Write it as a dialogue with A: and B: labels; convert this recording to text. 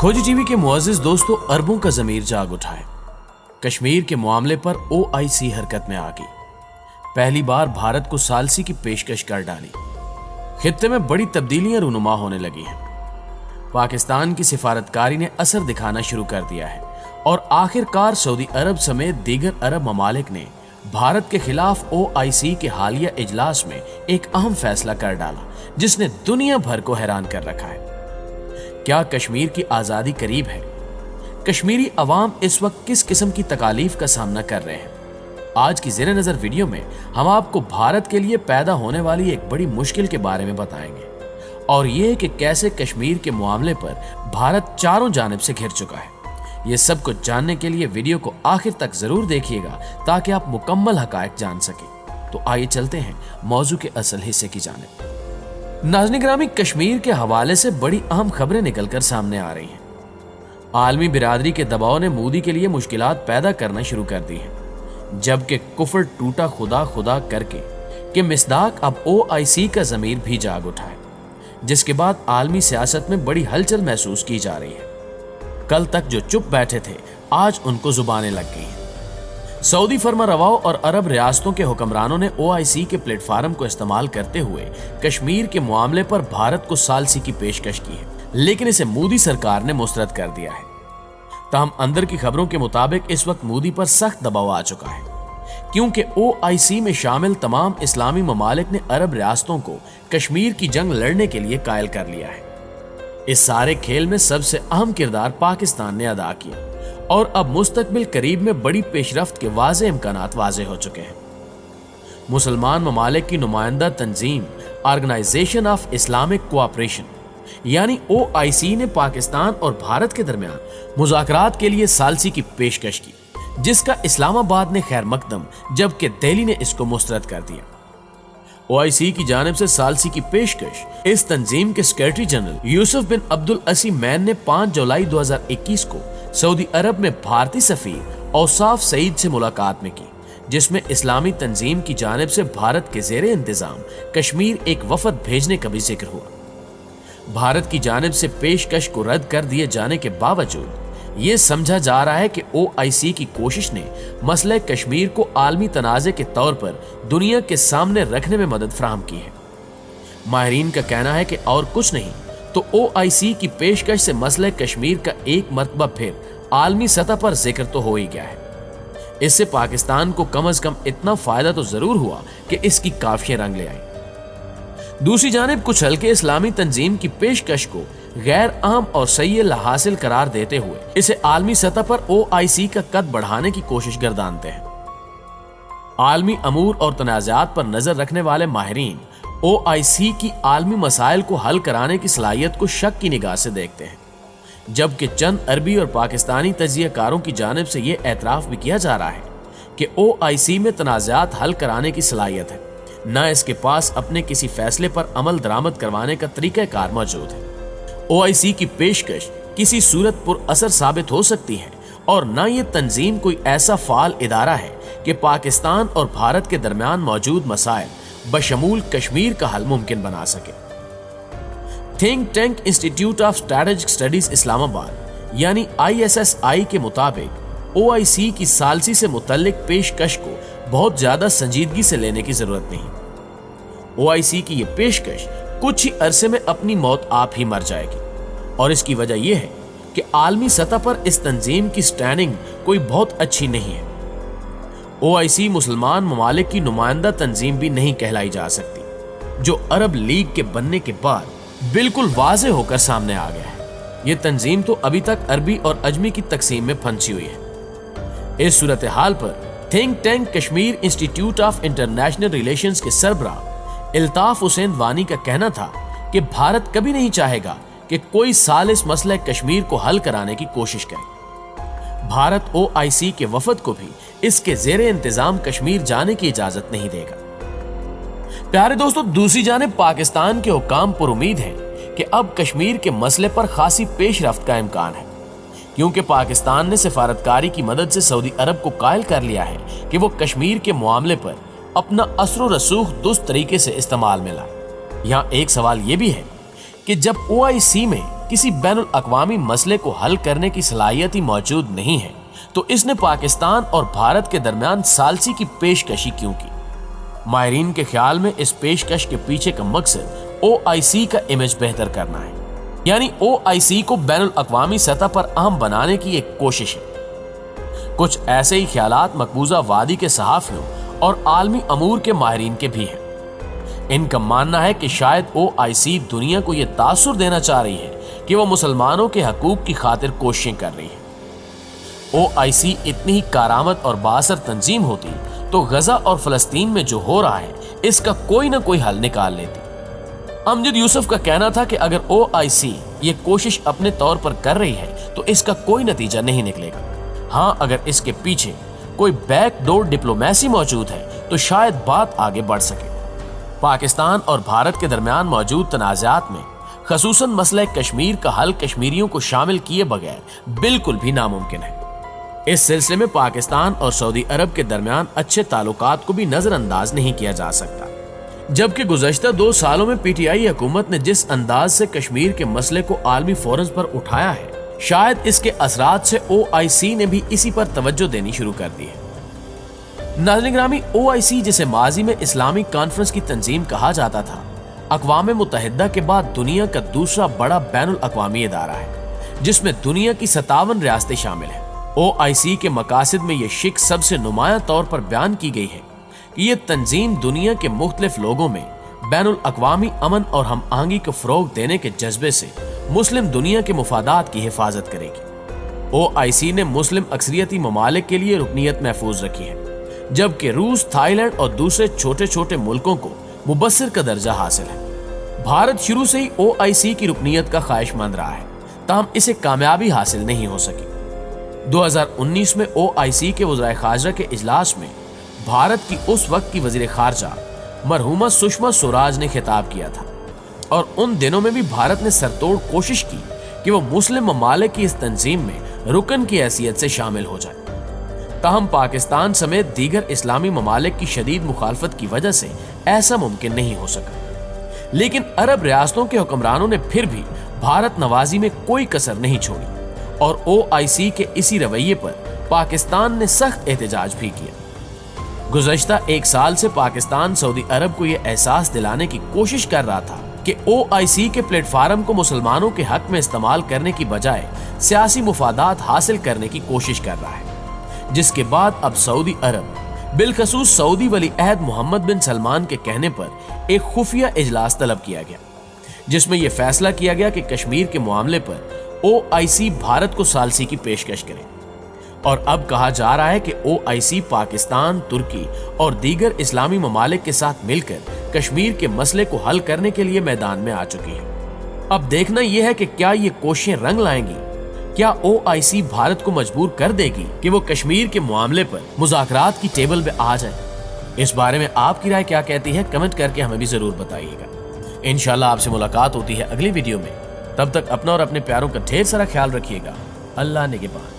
A: खोजी टीवी के मुअज़्ज़िज़ दोस्तों, अरबों का ज़मीर जाग उठा है। कश्मीर के मामले पर OIC हरकत में आ गई। पहली बार भारत को सालसी की पेशकश कर डाली। खित्ते में बड़ी तब्दीलियां रूनुमा होने लगी हैं। पाकिस्तान की सिफारतकारी ने असर दिखाना शुरू कर दिया है और आखिरकार सऊदी अरब समेत दीगर अरब ममालिक ने भारत के खिलाफ OIC के हालिया इजलास में एक अहम फैसला कर डाला, जिसने दुनिया भर को हैरान कर रखा है। क्या कश्मीर की आजादी करीब है? कश्मीरी अवाम इस वक्त किस किस्म की तकालीफ का सामना कर रहे हैं? आज की ज़ेरे नज़र वीडियो में हम आपको भारत के लिए पैदा होने वाली एक बड़ी मुश्किल के बारे में बताएंगे, और ये कि कैसे कश्मीर के मामले पर भारत चारों जानिब से घिर चुका है। ये सब कुछ जानने के लिए वीडियो को आखिर तक जरूर देखिएगा ताकि आप मुकम्मल हकायक जान सकें। तो आइए चलते हैं मौजू के असल हिस्से की जानिब। नाज़रीन गिरामी, कश्मीर के हवाले से बड़ी अहम खबरें निकलकर सामने आ रही हैं। आलमी बिरादरी के दबाव ने मोदी के लिए मुश्किलात पैदा करना शुरू कर दी हैं, जबकि कुफर टूटा खुदा खुदा करके कि मिसदाक अब OIC का ज़मीर भी जाग उठा है, जिसके बाद आलमी सियासत में बड़ी हलचल महसूस की जा रही है। कल तक जो चुप बैठे थे, आज उनको जुबानें लग गई हैं। सऊदी फरमा रवाओं और अरब रियासतों के हुक्मरानों ने OIC के प्लेटफार्म को इस्तेमाल करते हुए कश्मीर के मामले पर भारत को सालसी की पेशकश की है, लेकिन इसे मोदी सरकार ने मुस्तरद कर दिया है। ताहम अंदर की खबरों के मुताबिक इस वक्त मोदी पर सख्त दबाव आ चुका है, क्योंकि OIC में शामिल तमाम इस्लामी ममालिक ने अरब रियासतों को कश्मीर की जंग लड़ने के लिए कायल कर लिया है। इस सारे खेल में सबसे अहम किरदार पाकिस्तान ने अदा किया और अब मुस्तकबिल करीब में बड़ी पेशरफ्त के वाज़े इम्कानात वाज़े हो चुके हैं। मुसलमान ममालिक की नुमाइंदा तंजीम ऑर्गेनाइजेशन ऑफ इस्लामिक कोऑपरेशन यानी OIC ने पाकिस्तान और भारत के दरमियान मुज़ाकरात के लिए सालसी की पेशकश की, जिसका इस्लामाबाद ने खैर मकदम जबकि दिल्ली ने इसको मुस्तरद कर दिया। OIC की जानिब से सालसी की पेशकश इस तंजीम के सेक्रेटरी जनरल यूसुफ बिन अब्दुल असी मैन ने 5 जुलाई 2021 को सऊदी अरब में भारतीय सफीर औसाफ सईद से मुलाकात में की, जिसमें इस्लामी तंजीम की जानिब से भारत के ज़ेरे इंतजाम कश्मीर एक वफद भेजने का भी जिक्र हुआ। भारत की जानिब से पेशकश को रद्द कर दिए जाने के बावजूद ये समझा जा रहा है कि OIC की कोशिश ने मसले कश्मीर को आलमी तनाज़े के तौर पर दुनिया के सामने रखने में मदद फराहम की है। माहिरीन का कहना है कि और कुछ नहीं तो OIC की पेशकश से मसले कश्मीर का एक मरतबा फिर आलमी सतह पर जिक्र तो हो ही गया है। इससे पाकिस्तान को कम से कम इतना फायदा तो जरूर हुआ कि इसकी काफियां रंग ले आई। दूसरी जानिब कुछ हल्के इस्लामी तंजीम की पेशकश को गैर अहम और सही हासिल करार देते हुए इसे आलमी सतह पर OIC का कद बढ़ाने की कोशिश गर्दानते हैं। आलमी अमूर और तनाज़ात पर नजर रखने वाले माहिरीन OIC की आलमी मसाइल को हल कराने की सलाहियत को शक की निगाह से देखते हैं, जबकि चंद अरबी और पाकिस्तानी तजियाकारों की जानिब से यह एतराफ भी किया जा रहा है कि OIC में तनाज़ात हल कराने की सलाहियत है, न इसके पास अपने किसी फैसले पर अमल दरामद करवाने का तरीक़ाकार मौजूद है। OIC की पेशकश किसी सूरत पर असर साबित हो सकती है और न ये तंजीम कोई ऐसा फाल इदारा है कि पाकिस्तान और भारत के दरमियान मौजूद मसाइल बशमूल कश्मीर का हल मुमकिन बना सके। Think tank institute of strategic studies Islamabad यानी ISSI के मुताबिक OIC की सालसी से मुतल्लिक पेशकश को बहुत ज्यादा संजीदगी से लेने की जरूरत नहीं। OIC की यह पेशकश कुछ ही अरसे में अपनी मौत आप ही मर जाएगी, और इसकी वजह यह है कि आलमी सतह पर इस तंजीम की स्टैंडिंग कोई बहुत अच्छी नहीं है। OIC मुसलमान ममालिक की नुमाइंदा तंजीम भी नहीं कहलाई जा सकती, जो अरब लीग के बनने के बाद बिल्कुल वाज़े होकर सामने आ गया है। ये तंजीम तो अभी तक अरबी और अजमी की तकसीम में फंसी हुई है। इस सूरत हाल पर think tank Kashmir institute of international relations के सरबराह इल्ताफ हुसैन वानी का कहना था कि भारत कभी नहीं चाहेगा कि कोई सालिस मसला कश्मीर को हल कराने की कोशिश करे। भारत OIC के वफद को भी इसके ज़ेरे इंतजाम कश्मीर जाने की इजाजत नहीं देगा। प्यारे दोस्तों, दूसरी जानिब पाकिस्तान के हुक्काम पर उम्मीद है कि अब कश्मीर के मसले पर खासी पेशरफ्त का इम्कान है, क्योंकि पाकिस्तान ने सिफारतकारी की मदद से सऊदी अरब को कायल कर लिया है कि वो कश्मीर के मामले पर अपना असर रसूख दुरुस्त तरीके से इस्तेमाल में लाए। यहाँ एक सवाल ये भी है कि जब OIC में کسی بین الاقوامی مسئلے کو حل کرنے کی صلاحیت ہی موجود نہیں ہے تو اس نے پاکستان اور بھارت کے درمیان ثالثی کی پیشکشی کیوں کی؟ ماہرین کے خیال میں اس پیشکش کے پیچھے کا مقصد OIC کا امیج بہتر کرنا ہے، یعنی OIC کو بین الاقوامی سطح پر اہم بنانے کی ایک کوشش ہے۔ کچھ ایسے ہی خیالات مقبوضہ وادی کے صحافیوں اور عالمی امور کے ماہرین کے بھی ہیں۔ ان کا ماننا ہے کہ شاید OIC دنیا کو یہ تاثر دینا چاہ رہی ہے کہ وہ مسلمانوں کے حقوق کی خاطر کوششیں کر رہی ہے۔ OIC اتنی ہی کارآمد اور بااثر تنظیم ہوتی تو غزہ اور فلسطین میں جو ہو رہا ہے اس کا کوئی نہ کوئی حل نکال لیتی۔ امجد یوسف کا کہنا تھا کہ اگر OIC یہ کوشش اپنے طور پر کر رہی ہے تو اس کا کوئی نتیجہ نہیں نکلے گا۔ ہاں، اگر اس کے پیچھے کوئی بیک ڈور ڈپلومیسی موجود ہے تو شاید بات آگے بڑھ سکے۔ پاکستان اور بھارت کے درمیان موجود تنازعات میں خصوصاً مسئلہ کشمیر کا حل کشمیریوں کو شامل کیے بغیر بالکل بھی ناممکن ہے۔ اس سلسلے میں پاکستان اور سعودی عرب کے درمیان اچھے تعلقات کو بھی نظر انداز نہیں کیا جا سکتا، جبکہ گزشتہ 2 سالوں میں PTI حکومت نے جس انداز سے کشمیر کے مسئلے کو عالمی فورمز پر اٹھایا ہے، شاید اس کے اثرات سے OIC نے بھی اسی پر توجہ دینی شروع کر دی ہے۔ ناظرین گرامی، OIC جسے ماضی میں اسلامی کانفرنس کی تنظیم کہا جاتا تھا، اقوام متحدہ کے بعد دنیا کا دوسرا بڑا بین الاقوامی ادارہ ہے جس میں دنیا کی 57 ریاستیں شامل ہیں۔ OIC کے مقاصد میں یہ شک سب سے نمایاں طور پر بیان کی گئی ہے کہ یہ تنظیم دنیا کے مختلف لوگوں میں بین الاقوامی امن اور ہم آہنگی کو فروغ دینے کے جذبے سے مسلم دنیا کے مفادات کی حفاظت کرے گی۔ OIC نے مسلم اکثریتی ممالک کے لیے رکنیت محفوظ رکھی ہے، جبکہ روس، تھائی لینڈ اور دوسرے چھوٹے چھوٹے ملکوں کو مبصر کا درجہ حاصل ہے۔ بھارت شروع سے ہی OIC کی رکنیت کا خواہش مند رہا ہے، تاہم اسے کامیابی حاصل نہیں ہو سکی۔ 2019 میں OIC کے وزرائے خارجہ کے اجلاس میں بھارت کی اس وقت کی وزیر خارجہ مرحومہ سشما سوراج نے خطاب کیا تھا، اور ان دنوں میں بھی بھارت نے سرتوڑ کوشش کی کہ وہ مسلم ممالک کی اس تنظیم میں رکن کی حیثیت سے شامل ہو جائے۔ تاہم پاکستان سمیت دیگر اسلامی ممالک کی شدید مخالفت کی وجہ سے ایسا ممکن نہیں ہو سکا، لیکن عرب ریاستوں کے حکمرانوں نے پھر بھی بھارت نوازی میں کوئی کسر نہیں چھوڑی، اور OIC کے اسی رویے پر پاکستان نے سخت احتجاج بھی کیا۔ گزشتہ 1 سال سے پاکستان سعودی عرب کو یہ احساس دلانے کی کوشش کر رہا تھا کہ OIC کے پلیٹ فارم کو مسلمانوں کے حق میں استعمال کرنے کی بجائے سیاسی مفادات حاصل کرنے کی کوشش کر رہا ہے، جس کے بعد اب سعودی عرب بالخصوص سعودی ولی عہد محمد بن سلمان کے کہنے پر ایک خفیہ اجلاس طلب کیا گیا، جس میں یہ فیصلہ کیا گیا کہ کشمیر کے معاملے پر OIC بھارت کو ثالثی کی پیشکش کرے، اور اب کہا جا رہا ہے کہ OIC پاکستان، ترکی اور دیگر اسلامی ممالک کے ساتھ مل کر کشمیر کے مسئلے کو حل کرنے کے لیے میدان میں آ چکی ہے۔ اب دیکھنا یہ ہے کہ کیا یہ کوششیں رنگ لائیں گی، کیا OIC بھارت کو مجبور کر دے گی کہ وہ کشمیر کے معاملے پر مذاکرات کی ٹیبل پہ آ جائے۔ اس بارے میں آپ کی رائے کیا کہتی ہے، کمنٹ کر کے ہمیں بھی ضرور بتائیے گا۔ انشاءاللہ آپ سے ملاقات ہوتی ہے اگلی ویڈیو میں، تب تک اپنا اور اپنے پیاروں کا ڈھیر سارا خیال رکھیے گا۔ اللہ نگہبان۔